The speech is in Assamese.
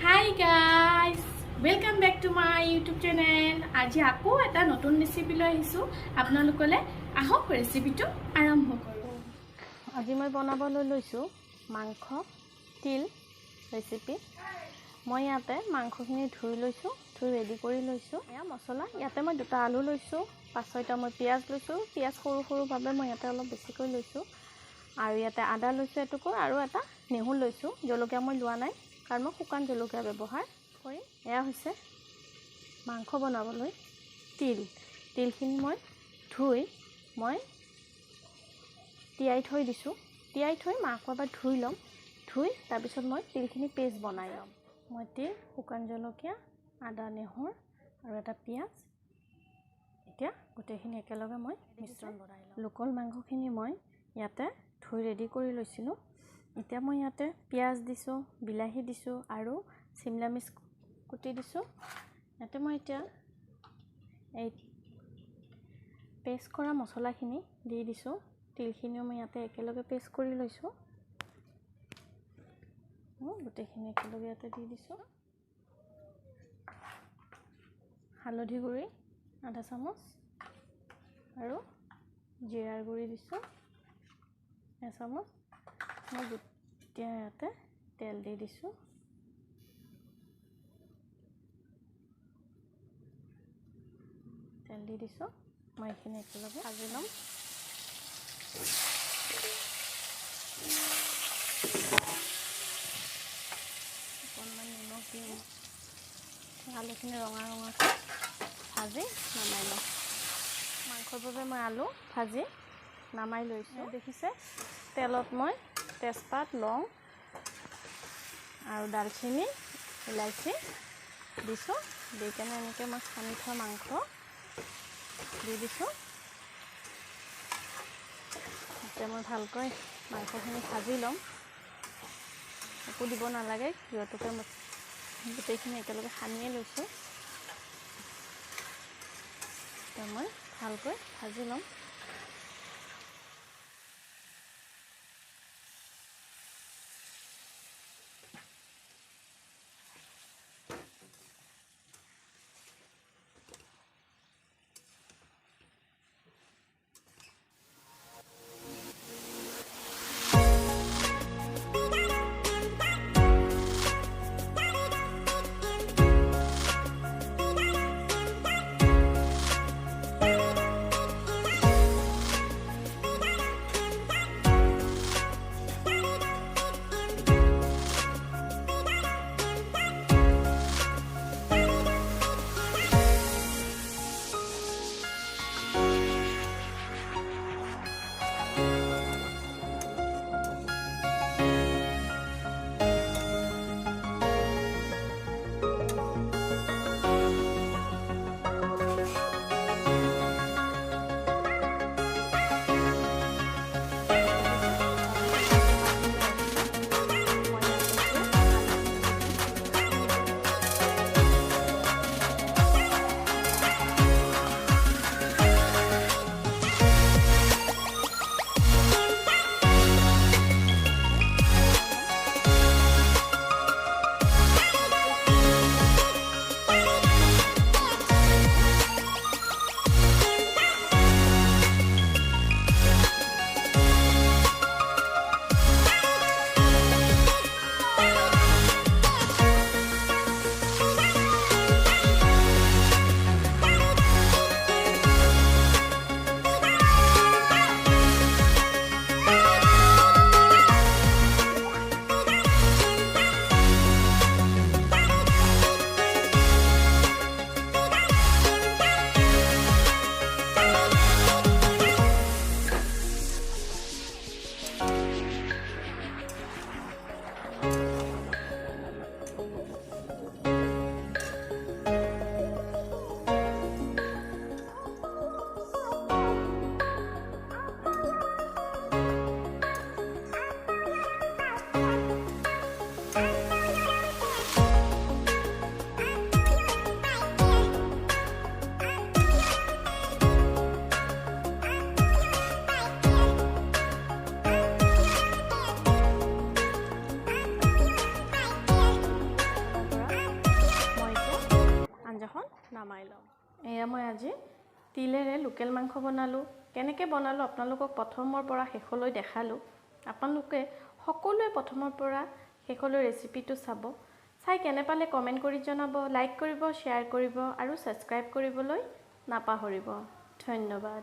Hi guys, welcome back to my YouTube channel. আজি আকৌ এটা নতুন ৰেচিপি লৈ আহিছো আপোনালোকলে আহক ৰেচিপিটো আৰম্ভ কৰো। আজি মই বনাবলৈ লৈছো মাংস তিল ৰেচিপি। মই ইয়াতে মাংসখিনি ধুই লৈছো, ধুই ৰেডি কৰি লৈছো। এয়া মছলা ইয়াতে মই দুটা আলু লৈছো, 5-6টা মই পিয়াজ লৈছো। পিয়াজ সৰু সৰু ভাবে মই ইয়াতে অলপ বেছিকৈ লৈছো। আৰু ইয়াতে আদা লৈছো এটুকুৰ আৰু এটা নেহুৰ লৈছো। জলকীয়া মই লোৱা নাই কাৰণ মই শুকান জলকীয়া ব্যৱহাৰ কৰি। এয়া হৈছে মাংস বনাবলৈ তিলখিনি মই ধুই তিয়াই থৈ দিছোঁ। তিয়াই থৈ মাংস এবাৰ ধুই ল'ম। ধুই তাৰপিছত মই তিলখিনি পেষ্ট বনাই ল'ম। মই তিল, শুকান জলকীয়া, আদা, নেহুৰ আৰু এটা পিঁয়াজ, এতিয়া গোটেইখিনি একেলগে মই মিশ্ৰণ বনাই ল'ম। লোকেল মাংসখিনি মই ইয়াতে ধুই ৰেডি কৰি লৈছিলোঁ। এতিয়া মই ইয়াতে পিঁয়াজ দিছোঁ, বিলাহী দিছোঁ আৰু চিমলা মিৰ্চ কুটি দিছোঁ। ইয়াতে মই এতিয়া এই পেষ্ট কৰা মছলাখিনি দি দিছোঁ। তিলখিনিও মই ইয়াতে একেলগে পেষ্ট কৰি লৈছোঁ। গোটেইখিনি একেলগে ইয়াতে দি দিছোঁ। হালধি গুড়ি আধা চামুচ আৰু জিৰাৰ গুড়ি দিছোঁ এচামুচ। মই এতিয়া ইয়াতে তেল দি দিছোঁ। মই এইখিনি একেলগে ভাজি ল'ম। অকণমান নিমখ দিম। আলুখিনি ৰঙা ভাজি নমাই ল'ম। মাংসৰ বাবে মই আলু ভাজি নামাই লৈছোঁ। দেখিছে তেলত মই তেজপাত, লং আৰু দালচিনি, ইলাইচি দিছোঁ। দি কেনে এনেকৈ মই সানি থোৱা মাংস দি দিছোঁ। এতিয়া মই ভালকৈ মাংসখিনি ভাজি ল'ম। একো দিব নালাগে, যিহেতুকে মই গোটেইখিনি একেলগে সানিয়ে লৈছোঁ। এতিয়া মই ভালকৈ ভাজি ল'ম। নামাই ল'ম। এয়া মই আজি তিলেৰে লোকেল মাংস বনালোঁ। কেনেকৈ বনালোঁ আপোনালোকক প্ৰথমৰ পৰা শেষলৈ দেখালোঁ। আপোনালোকে সকলোৱে প্ৰথমৰ পৰা শেষলৈ ৰেচিপিটো চাব। চাই কেনে পালে কমেণ্ট কৰি জনাব, লাইক কৰিব, শ্বেয়াৰ কৰিব আৰু ছাবস্ক্ৰাইব কৰিবলৈ নাপাহৰিব। ধন্যবাদ।